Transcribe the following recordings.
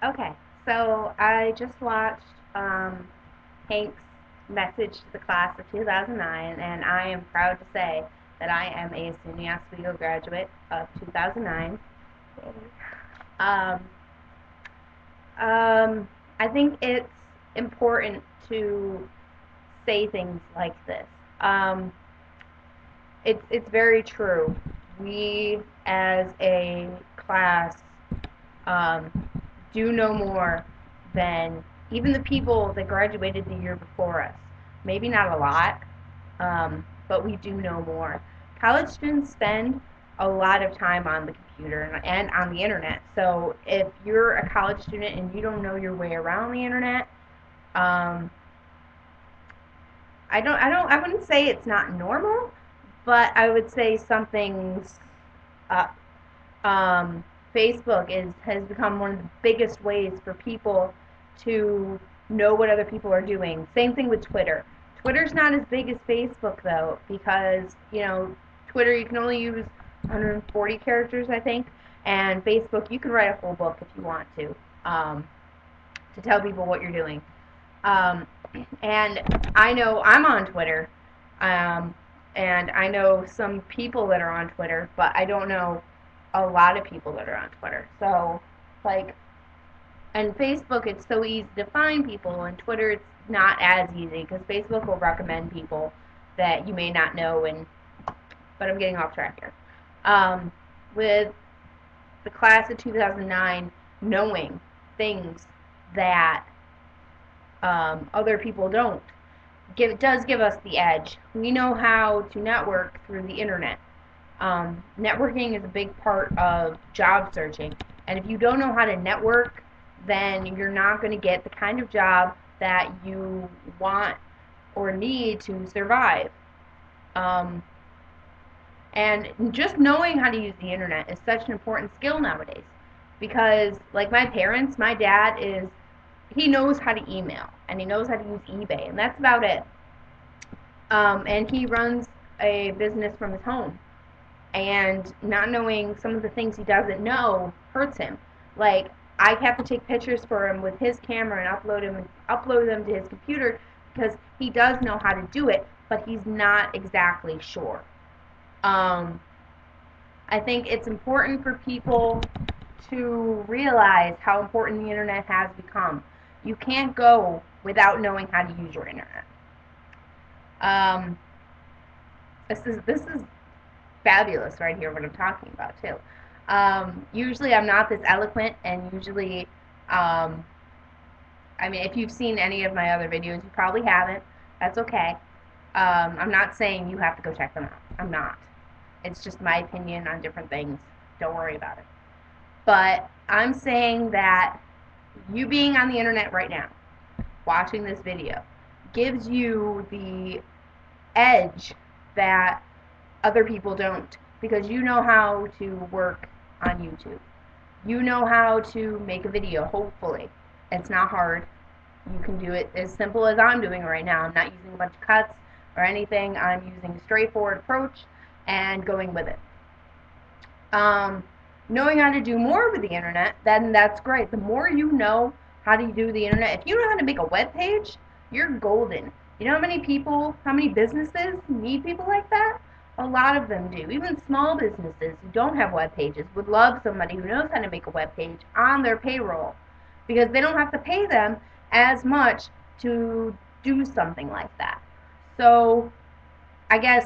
Okay, so I just watched Hank's message to the class of 2009, and I am proud to say that I am a SUNY Oswego graduate of 2009. Um, I think it's important to say things like this. Um, it's very true. We, as a class, um, do know more than even the people that graduated the year before us. Maybe not a lot, but we do know more. College students spend a lot of time on the computer and on the internet. So if you're a college student and you don't know your way around the internet, um, I wouldn't say it's not normal, but I would say something's up. um, Facebook has become one of the biggest ways for people to know what other people are doing. Same thing with Twitter. Twitter's not as big as Facebook though, because Twitter you can only use 140 characters, I think, and Facebook you can write a whole book if you want um, to tell people what you're doing. Um, and I know I'm on Twitter, um, and I know some people that are on Twitter, but I don't know a lot of people that are on Twitter. So, like, and Facebook, it's so easy to find people, and Twitter, it's not as easy because Facebook will recommend people that you may not know. And but I'm getting off track here. With the class of 2009 knowing things that other people don't, does give us the edge. We know how to network through the internet. Networking is a big part of job searching. And if you don't know how to network, then you're not going to get the kind of job that you want or need to survive. Um, and just knowing how to use the internet is such an important skill nowadays. Because, like my parents, my dad he knows how to email and he knows how to use eBay, and that's about it. And he runs a business from his home, and not knowing some of the things he doesn't know hurts him. Like, I have to take pictures for him with his camera and upload them to his computer because he does know how to do it, but he's not exactly sure. Um, I think it's important for people to realize how important the internet has become. You can't go without knowing how to use your internet. Um, this is fabulous right here what I'm talking about too. Usually I'm not this eloquent, and usually, um, I mean, if you've seen any of my other videos, you probably haven't. That's okay. I'm not saying you have to go check them out. I'm not. It's just my opinion on different things. Don't worry about it. But I'm saying that you being on the internet right now, watching this video, gives you the edge that other people don't, because you know how to work on YouTube. You know how to make a video, hopefully. It's not hard. You can do it as simple as I'm doing right now. I'm not using a bunch of cuts or anything. I'm using a straightforward approach and going with it. Um, Knowing how to do more with the internet, then that's great. The more you know how to do the internet, if you know how to make a web page, you're golden. You know how many businesses need people like that? A lot of them do. Even small businesses who don't have web pages would love somebody who knows how to make a web page on their payroll, because they don't have to pay them as much to do something like that. So I guess,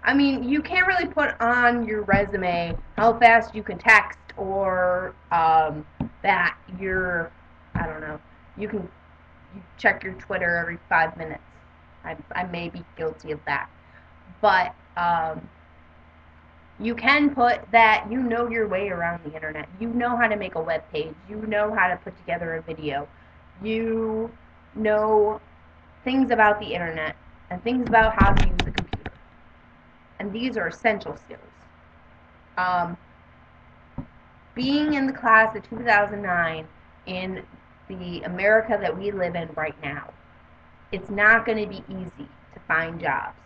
I mean, you can't really put on your resume how fast you can text, or that I don't know, you check your Twitter every 5 minutes. I may be guilty of that. But you can put that you know your way around the internet. You know how to make a web page. You know how to put together a video. You know things about the internet and things about how to use a computer. And these are essential skills. Um, Being in the class of 2009 in the America that we live in right now, it's not going to be easy to find jobs.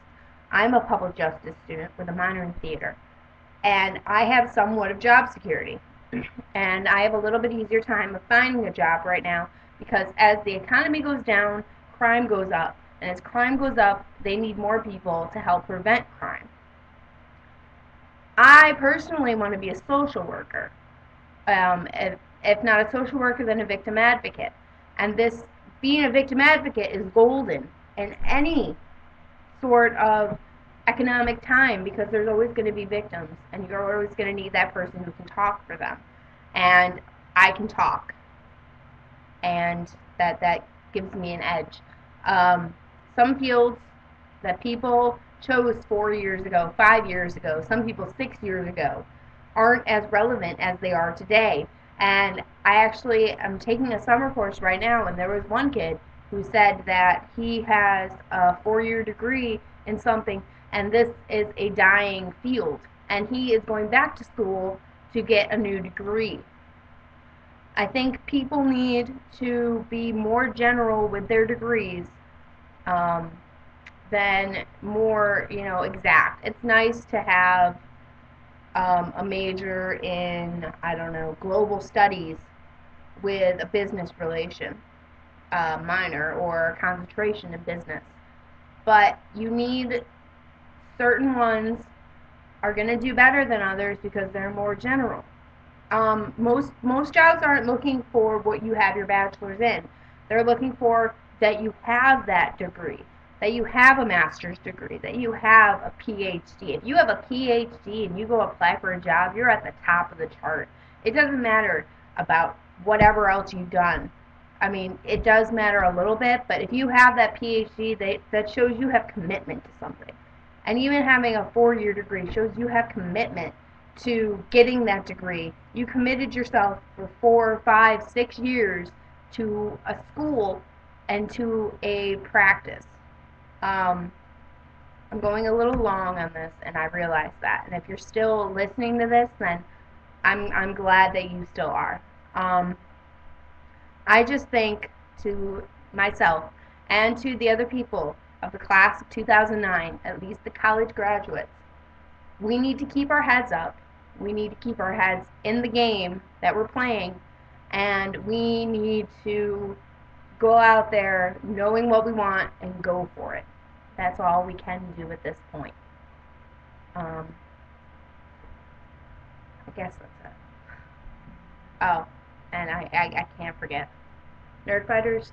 I'm a public justice student with a minor in theater, and I have somewhat of job security. And I have a little bit easier time of finding a job right now because as the economy goes down, crime goes up. And as crime goes up, they need more people to help prevent crime. I personally want to be a social worker. If not a social worker, then a victim advocate. And this being a victim advocate is golden in any sort of economic time because there's always going to be victims and you're always going to need that person who can talk for them. And I can talk, and that gives me an edge. Some fields that people chose 4 years ago, 5 years ago, some people 6 years ago, aren't as relevant as they are today. And I actually am taking a summer course right now, and there was one kid who said that he has a 4 year degree in something, and this is a dying field, and he is going back to school to get a new degree. I think people need to be more general with their degrees um, than more, exact. It's nice to have a major in, I don't know, global studies with a business relation minor or concentration in business. But you need certain ones are going to do better than others because they're more general. Most jobs aren't looking for what you have your bachelor's in. They're looking for that you have that degree, that you have a master's degree, that you have a PhD. If you have a PhD and you go apply for a job, you're at the top of the chart. It doesn't matter about whatever else you've done. I mean, it does matter a little bit, but if you have that PhD, that shows you have commitment to something. And even having a 4 year degree shows you have commitment to getting that degree. You committed yourself for 4, 5, 6 years to a school and to a practice. Um, I'm going a little long on this, and I realize that. And if you're still listening to this, then I'm glad that you still are. Um, I just think to myself and to the other people of the class of 2009, at least the college graduates, we need to keep our heads up. We need to keep our heads in the game that we're playing, and we need to go out there knowing what we want and go for it. That's all we can do at this point. Um, I guess that's it. Oh, and I can't forget Nerd Fighters,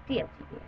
DFTV.